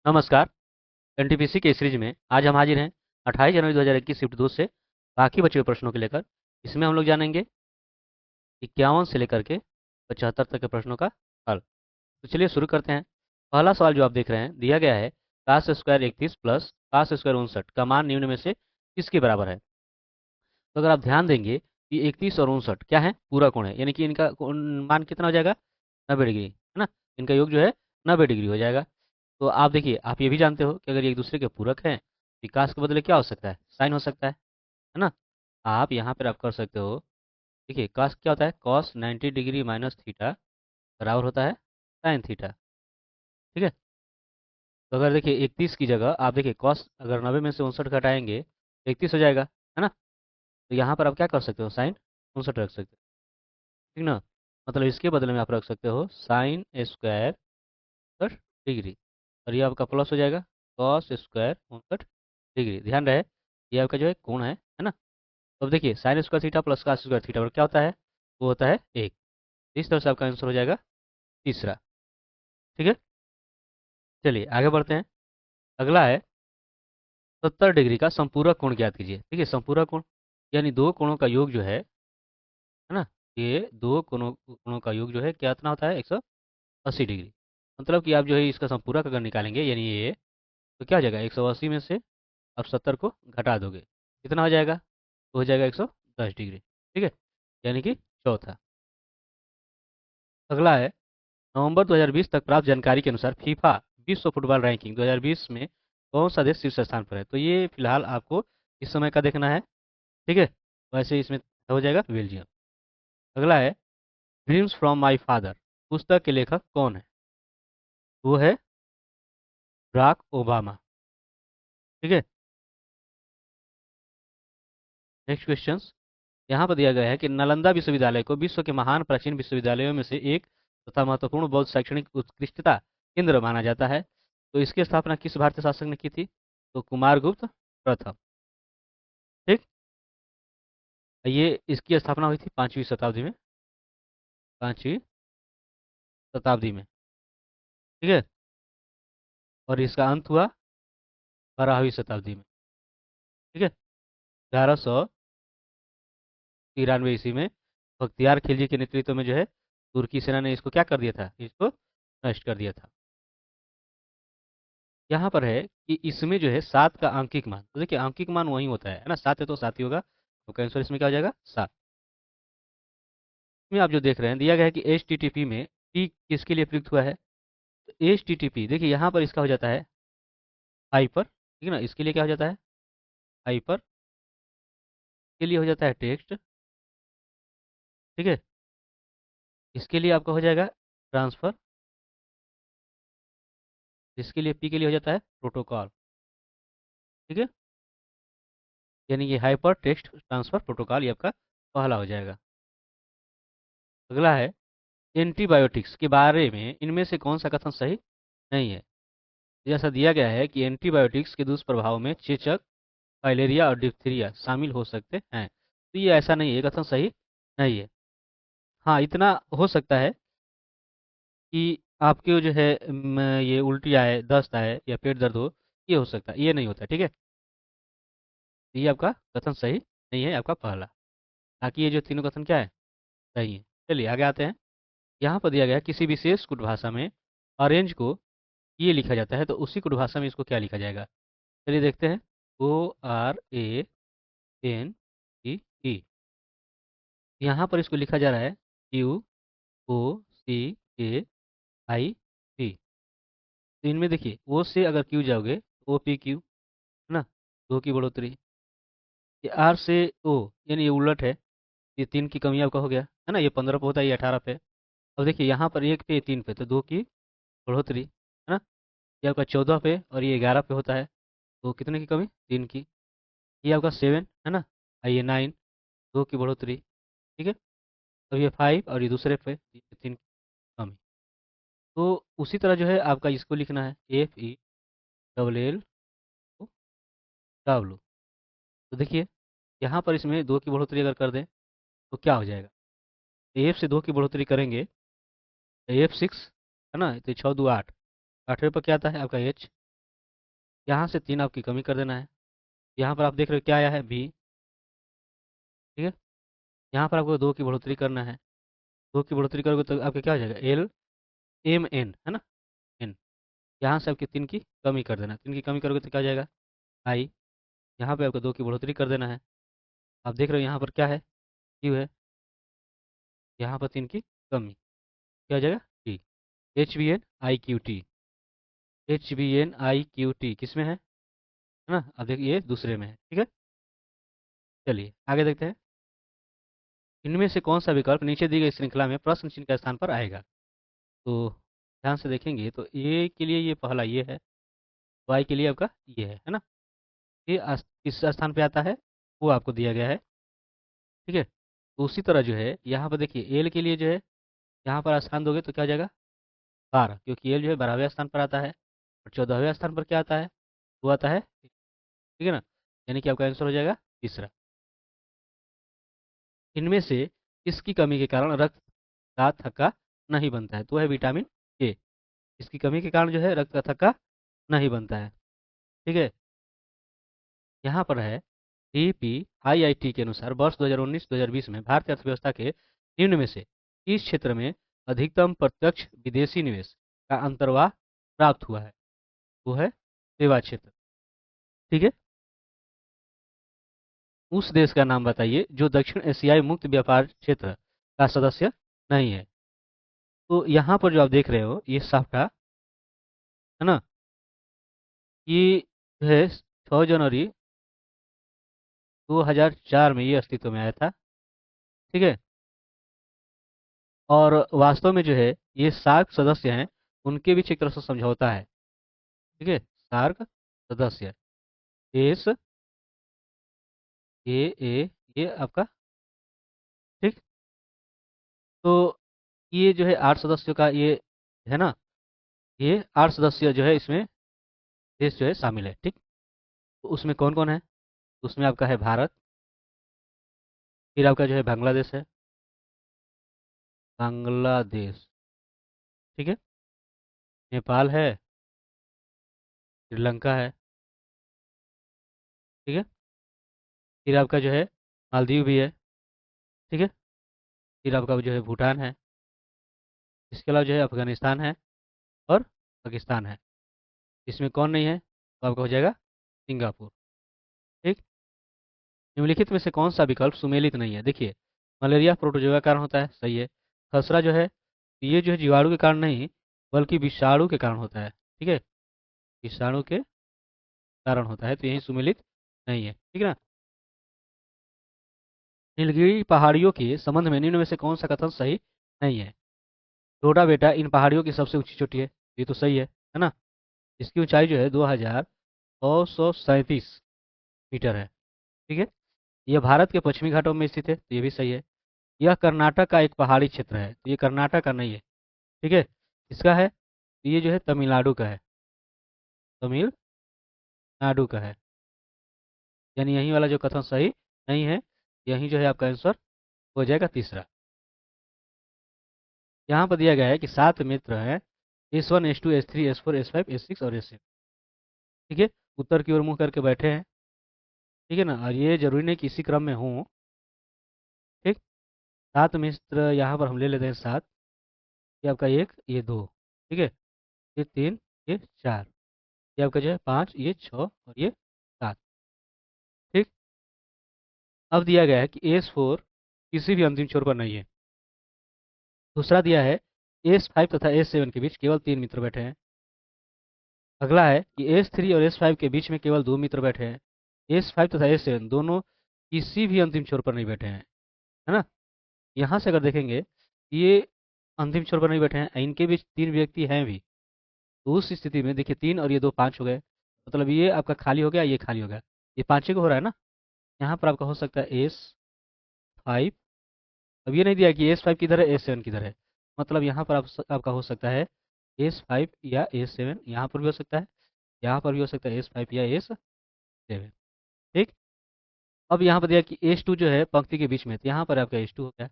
नमस्कार। एनटीपीसी के सीरीज में आज हम हाजिर हैं 28 जनवरी 2021 शिफ्ट 2 से बाकी बचे हुए प्रश्नों को लेकर। इसमें हम लोग जानेंगे 51 से लेकर के 75 तक के प्रश्नों का हल। तो चलिए शुरू करते हैं। पहला सवाल जो आप देख रहे हैं दिया गया है, cos square 31 plus cos square 59 का मान निम्न में से किसके बराबर है। तो अगर आप ध्यान देंगे कि 31 और 59 क्या है, पूरा कोण है, यानी कि इनका मान कितना हो जाएगा, 90 डिग्री, है ना। इनका योग जो है 90 डिग्री हो जाएगा। तो आप देखिए, आप ये भी जानते हो कि अगर ये एक दूसरे के पूरक हैं, विकास के बदले क्या हो सकता है, साइन हो सकता है ना। आप यहाँ पर आप कर सकते हो। देखिए कॉस क्या होता है, कॉस 90 डिग्री माइनस थीटा बराबर होता है साइन थीटा। ठीक है। तो अगर देखिए 31 की जगह आप देखिए कॉस अगर 90 में से 59 घटाएंगे तो 31 हो जाएगा, है ना। तो यहाँ पर आप क्या कर सकते हो, साइन 59 रख सकते हो, ठीक ना। मतलब इसके बदले में आप रख सकते हो साइन स्क्वायर 59 डिग्री, और ये आपका प्लस हो जाएगा कॉस स्क्वायर 59 डिग्री। ध्यान रहे ये आपका जो है कोण है ना। तो अब देखिए sine square theta plus cos square theta और क्या होता है, वो होता है एक। इस तरह से आपका आंसर हो जाएगा तीसरा। ठीक है। चलिए आगे बढ़ते हैं। अगला है 70 डिग्री का संपूरक कोण ज्ञात कीजिए। ठीक है, संपूरक कोण यानी दो कोणों का योग जो है ना, ये दो कोणों कोणों का योग जो है क्या इतना होता है, 180 डिग्री। मतलब कि आप जो है इसका संपूरक अगर निकालेंगे यानी ये, तो क्या हो जाएगा, 180 में से आप 70 को घटा दोगे, कितना हो जाएगा, तो हो जाएगा 110 डिग्री। ठीक है, यानी कि चौथा। अगला है नवंबर 2020 तक प्राप्त जानकारी के अनुसार फीफा विश्व फुटबॉल रैंकिंग 2020 में कौन सा देश शीर्ष स्थान पर है। तो ये फिलहाल आपको इस समय का देखना है। ठीक है, वैसे इसमें हो जाएगा बेल्जियम। अगला है ड्रीम्स फ्रॉम माय फादर पुस्तक के लेखक कौन है। वो है बराक ओबामा। ठीक है। नेक्स्ट क्वेश्चन यहाँ पर दिया गया है कि नालंदा विश्वविद्यालय को विश्व के महान प्राचीन विश्वविद्यालयों में से एक तथा महत्वपूर्ण बौद्ध शैक्षणिक उत्कृष्टता केंद्र माना जाता है। तो इसकी स्थापना किस भारतीय शासक ने की थी, तो कुमारगुप्त प्रथम। ठीक। ये इसकी स्थापना हुई थी 5वीं शताब्दी में, 5वीं शताब्दी में। ठीक है, और इसका अंत हुआ 12वीं शताब्दी में। ठीक है, 1193 ईस्वी में बख्तियार खिलजी के नेतृत्व में जो है तुर्की सेना ने इसको क्या कर दिया था, इसको नष्ट कर दिया था। यहाँ पर है कि इसमें जो है 7 का आंकिक मान, तो देखिए आंकिक मान वही होता है ना, 7 है तो 7 ही होगा, तो आंसर इसमें क्या हो जाएगा, 7। इसमें आप जो देख रहे हैं दिया गया है कि एच टी टी पी में टी किसके लिए प्रयुक्त हुआ है। तो एच टी टी पी देखिए यहाँ पर इसका हो जाता है हाइपर, ठीक है ना, इसके लिए क्या हो जाता है हाइपर, के लिए हो जाता है टेक्स्ट। ठीक है, इसके लिए आपका हो जाएगा ट्रांसफर, इसके लिए पी के लिए हो जाता है प्रोटोकॉल। ठीक है, यानी कि हाइपर टेक्स्ट ट्रांसफर प्रोटोकॉल ये आपका पहला हो जाएगा। अगला है एंटीबायोटिक्स के बारे में इनमें से कौन सा कथन सही नहीं है। जैसा दिया गया है कि एंटीबायोटिक्स के दुष्प्रभाव में चेचक, फाइलेरिया और डिप्थीरिया शामिल हो सकते हैं। तो ये ऐसा नहीं है, ये कथन सही नहीं है। हाँ, इतना हो सकता है कि आपके जो है ये उल्टी आए, दस्त आए या पेट दर्द हो, ये हो सकता है, ये नहीं होता। ठीक है, ये आपका कथन सही नहीं है, आपका पहला। बाकी ये जो तीनों कथन क्या है, सही है। चलिए आगे आते हैं। यहाँ पर दिया गया है किसी विशेष कुट भाषा में ऑरेंज को ये लिखा जाता है, तो उसी कुट भाषा में इसको क्या लिखा जाएगा। चलिए देखते हैं। ORANGE, यहाँ पर इसको लिखा जा रहा है QOCAIP। तो इनमें देखिए ओ से अगर क्यू जाओगे तो OPQ, है ना, दो की बढ़ोतरी। ये आर से ओ यानी ये उलट है, ये 3 की कमी आपका हो गया, है ना, ये 15 पे होता है, ये 18 पे। अब देखिए यहाँ पर 1 पे 3 पे, तो 2 की बढ़ोतरी, है ना। ये आपका 14 पे और ये 11 पे होता है, तो कितने की कमी, 3 की। ये आपका 7 है ना, और ये 9, 2 की बढ़ोतरी। ठीक है, अब ये 5 और ये दूसरे पे ये 3 की कमी। तो उसी तरह जो है आपका इसको लिखना है FELLW। तो देखिए यहाँ पर इसमें 2 की बढ़ोतरी अगर कर दें तो क्या हो जाएगा, एफ से 2 की बढ़ोतरी करेंगे तो F6, है ना, तो 6 2 8, 8वें पर क्या आता है आपका H, यहाँ से 3 आपकी कमी कर देना है। यहाँ पर आप देख रहे हो क्या आया है, बी। ठीक है, यहाँ पर आपको 2 की बढ़ोतरी करना है। 2 की बढ़ोतरी करोगे तो आपका क्या हो जाएगा, एल एम एन, है ना, एन। यहाँ से आपकी 3 की कमी कर देना, 3 की कमी करोगे तो क्या हो जाएगा, आई। यहाँ पे आपको 2 की बढ़ोतरी कर देना है। आप देख रहे हो यहाँ पर क्या है, क्यू है। यहाँ पर 3 की कमी, क्या हो जाएगा, T. H B N I Q T, H B N I Q T किस में है ना। अब देखिए ये दूसरे में है, ठीक है। चलिए आगे देखते हैं। इनमें से कौन सा विकल्प नीचे दी गई श्रृंखला में प्रश्न चिन्ह के स्थान पर आएगा। तो ध्यान से देखेंगे तो ए के लिए ये पहला ये है, वाई के लिए आपका ये है ना। ये किस स्थान पे आता है, वो आपको दिया गया है, ठीक है। तो उसी तरह जो है यहाँ पर देखिए एल के लिए जो है, यहाँ पर स्थान दोगे तो क्या हो जाएगा, 12, क्योंकि एल जो है 12वें स्थान पर आता है। और 14वें स्थान पर क्या आता है, वो आता है, ठीक है ना। यानी कि आपका आंसर हो जाएगा तीसरा। इनमें से किसकी कमी के कारण रक्त का थक्का नहीं बनता है, तो है विटामिन ए। इसकी कमी के कारण जो है रक्त का थक्का नहीं बनता है, ठीक है। यहाँ पर है DPIIT के अनुसार वर्ष 2019-2020 में भारतीय अर्थव्यवस्था के निम्न में से किस क्षेत्र में अधिकतम प्रत्यक्ष विदेशी निवेश का अंतर्वाह प्राप्त हुआ है, वो है सेवा क्षेत्र, ठीक है। उस देश का नाम बताइए जो दक्षिण एशियाई मुक्त व्यापार क्षेत्र का सदस्य नहीं है। तो यहाँ पर जो आप देख रहे हो ये साफ्टा, है ना, ये जो है 6 जनवरी 2004 में ये अस्तित्व में आया था, ठीक है। और वास्तव में जो है ये सार्क सदस्य हैं, उनके बीच एक तरह से समझौता है, ठीक है। सार्क सदस्य एस ये आपका, ठीक। तो ये जो है 8 सदस्यों का ये है ना, ये 8 सदस्य जो है इसमें देश जो है शामिल है, ठीक। तो उसमें कौन कौन है, उसमें आपका है भारत, फिर आपका जो है बांग्लादेश है, बांग्लादेश, ठीक है। नेपाल है, श्रीलंका है, ठीक है। फिर आपका जो है मालदीव भी है, ठीक है। फिर आपका जो है भूटान है, इसके अलावा जो है अफगानिस्तान है और पाकिस्तान है। इसमें कौन नहीं है, तो आपका हो जाएगा सिंगापुर, ठीक। निम्नलिखित में से कौन सा विकल्प सुमेलित नहीं है, देखिए मलेरिया प्रोटोजोआ के कारण होता है, सही है। खसरा जो है ये जो है जीवाणु के कारण नहीं बल्कि विषाणु के कारण होता है, ठीक है, विषाणु के कारण होता है, तो यही सुमेलित नहीं है, ठीक है ना। नीलगिरी पहाड़ियों के संबंध में निम्न में से कौन सा कथन सही नहीं है। छोटा बेटा इन पहाड़ियों की सबसे ऊंची चोटी है, ये तो सही है ना। इसकी ऊंचाई जो है 2637 मीटर है, ठीक है। यह भारत के पश्चिमी घाटों में स्थित है, तो ये भी सही है। यह कर्नाटक का एक पहाड़ी क्षेत्र है, तो ये कर्नाटक का नहीं है, ठीक है। इसका है, ये जो है तमिलनाडु का है, तमिलनाडु का है। यानी यही वाला जो कथन सही नहीं है, यही जो है आपका आंसर हो जाएगा तीसरा। यहाँ पर दिया गया है कि 7 मित्र हैं, S1 S2 S3 S4 S5 S6 और S7, ठीक है। उत्तर की ओर मुंह करके बैठे हैं, ठीक है ना, और ये जरूरी नहीं कि इसी क्रम में हो, ठीक। 7 मित्र यहाँ पर हम ले लेते हैं 7, ये आपका 1 ये 2, ठीक है, ये 3 ये 4, ये आपका जो है 5 ये 6 और ये 7, ठीक। अब दिया गया है कि S4 किसी भी अंतिम छोर पर नहीं है। दूसरा दिया है S5 तथा S7 के बीच केवल 3 मित्र बैठे हैं। अगला है कि S3 और S5 के बीच में केवल 2 मित्र बैठे हैं। S5 तथा S7 दोनों किसी भी अंतिम छोर पर नहीं बैठे हैं, है ना। यहाँ से अगर देखेंगे ये अंतिम छोर पर नहीं बैठे हैं, इनके बीच 3 व्यक्ति हैं भी, तो उस स्थिति में देखिए 3 और ये 2 5 हो गए, मतलब ये आपका खाली हो गया, ये खाली हो गया, ये पाँचे को हो रहा है ना। यहाँ पर आपका हो सकता है S5, अब ये नहीं दिया कि S5 किधर है S7 किधर है, मतलब यहाँ पर आपका हो सकता है S5 या S7, यहाँ पर भी हो सकता है, यहाँ पर भी हो सकता है S5 या S7, ठीक। अब यहाँ पर दिया कि S2 जो है पंक्ति के बीच में, तो यहाँ पर आपका S2 हो गया।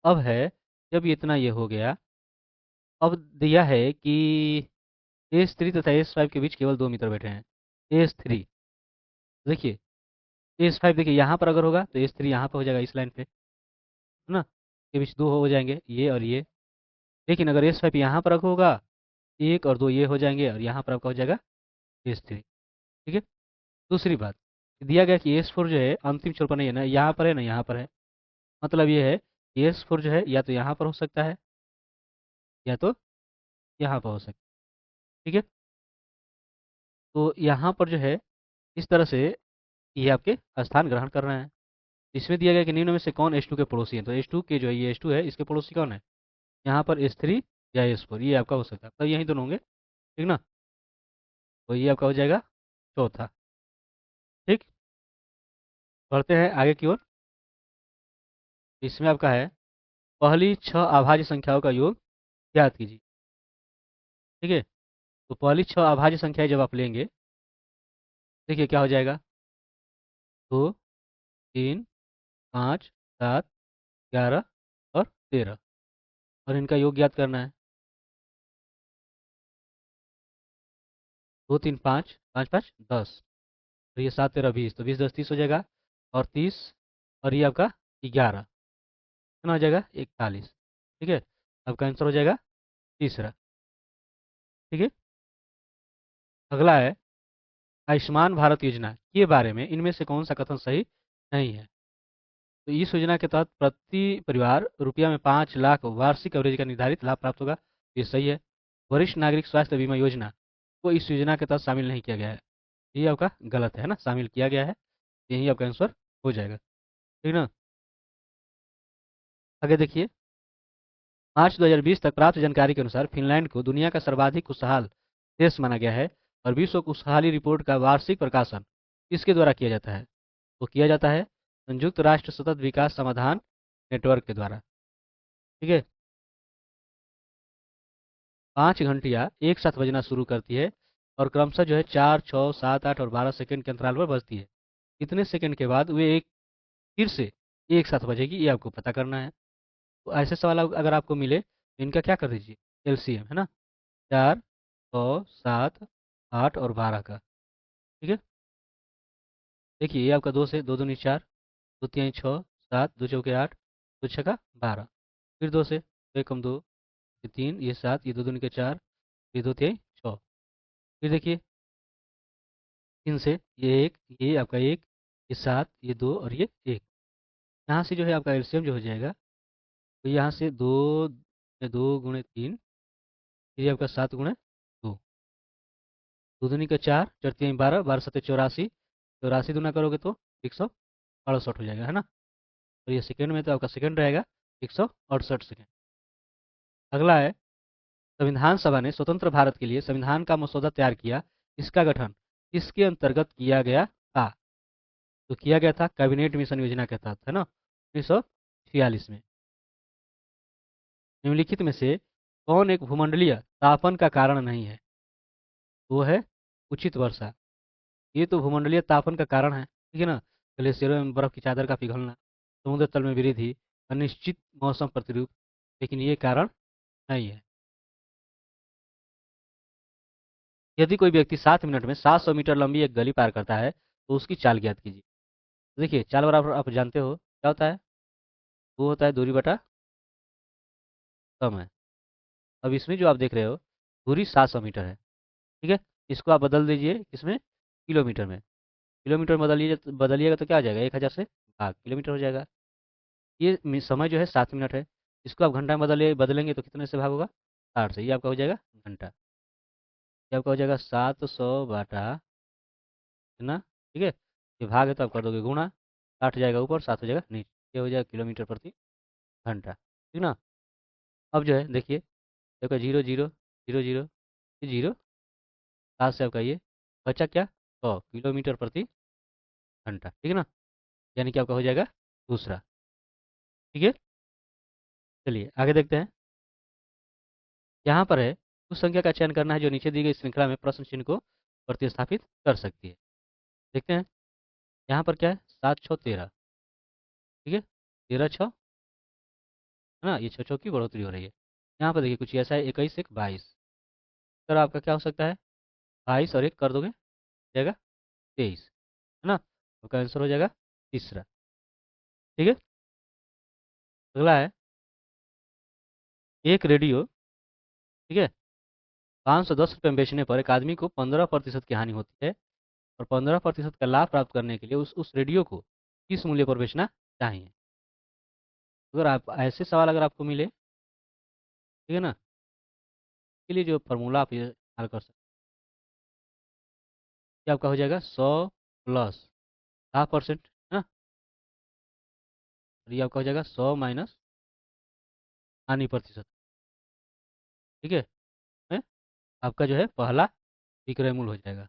अब है जब ये इतना ये हो गया, अब दिया है कि एस 3 तथा एस 5 के बीच केवल 2 मीटर बैठे हैं। एस 3, देखिए एस 5 देखिए यहाँ पर अगर होगा तो एस 3 यहाँ पर हो जाएगा इस लाइन पे, है ना, के बीच दो हो जाएंगे ये और ये। लेकिन अगर एस 5 यहाँ पर होगा, एक और दो ये हो जाएंगे और यहाँ पर आपका हो जाएगा एस 3। ठीक है। दूसरी बात, दिया गया कि एस 4 जो है अंतिम छोर पर नहीं है, ना यहाँ पर है ना यहाँ पर है। मतलब ये है कि एस 4 जो है या तो यहाँ पर हो सकता है या तो यहाँ पर हो सकता है। ठीक है। तो यहाँ पर जो है इस तरह से ये आपके स्थान ग्रहण कर रहे हैं। इसमें दिया गया कि निम्न में से कौन एस 2 के पड़ोसी है, तो एस 2 के जो है ये एस 2 है, इसके पड़ोसी कौन है, यहाँ पर एस 3 या एस 4, ये आपका हो सकता है, तो यही दोनों होंगे। ठीक ना। तो ये आपका हो जाएगा चौथा। ठीक। बढ़ते हैं आगे की ओर। इसमें आपका है पहली 6 अभाज्य संख्याओं का योग ज्ञात कीजिए। ठीक है। तो पहली 6 अभाज्य संख्याएं जब आप लेंगे, देखिए क्या हो जाएगा, 2, 3, 5, 7, 11 और 13, और इनका योग ज्ञात करना है। 2, 3, 5, 5, 5, 10, और ये 7, 13, 20, तो 20, 10, 30 हो जाएगा, और 30, और ये आपका 11, कितना हो जाएगा, 41। ठीक है। आपका आंसर हो जाएगा तीसरा। ठीक है। अगला है आयुष्मान भारत योजना के बारे में इनमें से कौन सा कथन सही नहीं है। तो इस योजना के तहत प्रति परिवार रुपया में 5 लाख वार्षिक एवरेज का निर्धारित लाभ प्राप्त होगा। ये सही है। वरिष्ठ नागरिक स्वास्थ्य बीमा योजना को इस योजना के तहत शामिल नहीं किया गया है। ये आपका गलत है ना, शामिल किया गया है। यही आपका आंसर हो जाएगा। ठीक ना। आगे देखिए, मार्च 2020 तक प्राप्त जानकारी के अनुसार फिनलैंड को दुनिया का सर्वाधिक खुशहाल देश माना गया है, और विश्व खुशहाली रिपोर्ट का वार्षिक प्रकाशन किसके द्वारा किया जाता है, तो किया जाता है संयुक्त राष्ट्र सतत विकास समाधान नेटवर्क के द्वारा। ठीक है। 5 घंटियाँ एक साथ बजना शुरू करती है, और क्रमशः जो है 4, 6, 7, 8 और 12 सेकंड के अंतराल पर बजती है। कितने सेकंड के बाद वे एक फिर से एक साथ बजेगी, ये आपको पता करना है। तो ऐसे सवाल अगर आपको मिले तो इनका क्या कर दीजिए, एलसीएम, है ना, 4, 6, 7, 8 और 12 का। ठीक है। देखिए ये आपका 2 से 2 दूनी 4, 2 तिहाई 6, 7, 2 चौके 8, 2 छक्का 12, फिर 2 से 2 एकम 2, ये 3, ये 7, ये 2 दूनी के 4, ये 2 तिहाई 6, फिर देखिए 3 से ये 1, ये आपका 1, ये 7, ये 2 और ये 1। यहाँ से जो है आपका एलसीएम जो हो जाएगा, तो यहाँ से 2 गुणे 3, फिर ये आपका 7 गुणे 2, 2 दूनी के 4, 4 तिहाई 12, 12 सत्ते 84, 84 दूना करोगे तो 168 हो जाएगा, है ना। तो ये सेकंड में तो आपका सेकंड रहेगा 168 सेकंड। अगला है संविधान सभा ने स्वतंत्र भारत के लिए संविधान का मसौदा तैयार किया, इसका गठन किसके अंतर्गत किया गया था, तो किया गया था कैबिनेट मिशन योजना के तहत, है ना, 1946 में। निम्नलिखित में से कौन एक भूमंडलीय तापन का कारण नहीं है, वो है उचित वर्षा। ये तो भूमंडलीय तापन का कारण है, ठीक है ना, ग्लेशियरों में बर्फ की चादर का पिघलना, समुद्र तल में वृद्धि, अनिश्चित मौसम प्रतिरूप, लेकिन ये कारण नहीं है। यदि कोई व्यक्ति 7 मिनट में 700 मीटर लंबी एक गली पार करता है तो उसकी चाल ज्ञात कीजिए। देखिए चाल बराबर आप जानते हो क्या होता है, वो होता है दूरी बटा समय। अब इसमें जो आप देख रहे हो दूरी 700 मीटर है, ठीक है, इसको आप बदल दीजिए किसमें, किलोमीटर में। किलोमीटर में बदलिएगा तो क्या आ जाएगा, 1000 से भाग किलोमीटर हो जाएगा। ये समय जो है 7 मिनट है, इसको आप घंटा में बदलेंगे तो कितने से भाग होगा, 60 से, ये आपका हो जाएगा घंटा। ये आपका हो जाएगा 700 बटा कितना, ठीक है, ये भाग है तो आप कर दोगे गुणा, 60 जाएगा ऊपर 7 हो जाएगा नीचे, ये हो जाएगा किलोमीटर प्रति घंटा। ठीक ना। अब जो है देखिए आपका 0, 0, 0, 0, ये 0, 7 से आपका ये बचा क्या, 100 किलोमीटर प्रति घंटा। ठीक है ना, यानी कि आपका हो जाएगा दूसरा। ठीक है। चलिए आगे देखते हैं। यहाँ पर है उस संख्या का चयन करना है जो नीचे दी गई श्रृंखला में प्रश्न चिन्ह को प्रतिस्थापित कर सकती है। देखते हैं यहाँ पर क्या है, 7, 6, 13, ठीक है, 13, 6, है ना, ये 6 की बढ़ोतरी हो रही है। यहाँ पर देखिए कुछ ऐसा है, 21, 1, 22, उत्तर आपका क्या हो सकता है? 22 और 1 कर दोगे जाएगा 23, है ना? आपका आंसर हो जाएगा तीसरा। ठीक है। अगला है एक रेडियो, ठीक है, 510 रुपये में बेचने पर एक आदमी को 15% की हानि होती है और 15% का लाभ प्राप्त करने के लिए उस रेडियो को किस मूल्य पर बेचना चाहिए? अगर आप ऐसे सवाल अगर आपको मिले, ठीक है ना, के लिए जो फार्मूला आप ये हल कर सकते हैं, आपका हो जाएगा 100 प्लस 10%, है ना, और ये आपका हो जाएगा 100 माइनस हानि प्रतिशत। ठीक है, आपका जो है पहला विक्रय मूल्य हो जाएगा।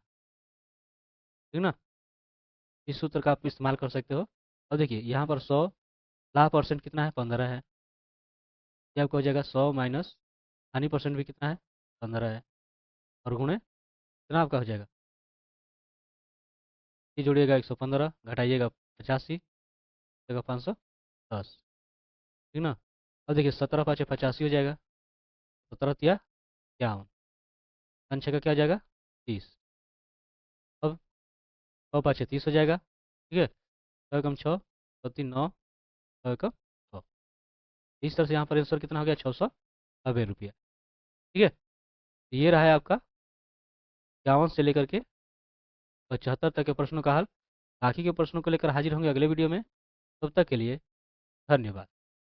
ठीक ना, इस सूत्र का आप इस्तेमाल कर सकते हो। अब देखिए यहाँ पर 100 लाभ % कितना है? 15 है। ये आपका हो जाएगा 100 माइनस हानि % भी कितना है? 15 है, और गुणे कितना आपका हो जाएगा? ये जोड़िएगा 115, घटाइएगा 85, जाएगा 510। ठीक ना। अब देखिए 17×5 = 85 हो जाएगा, 17×3 = 51, 5×6 का क्या हो जाएगा? 30। अब 6×5 = 30 हो जाएगा। ठीक है, 6×6 = 9, 6×6। इस तरह से यहाँ पर आंसर कितना हो गया? 690 रुपया। ठीक है, ये रहा है आपका 51 से लेकर के 75 तक के प्रश्नों का हल। बाकी के प्रश्नों को लेकर हाजिर होंगे अगले वीडियो में। तब तक के लिए धन्यवाद।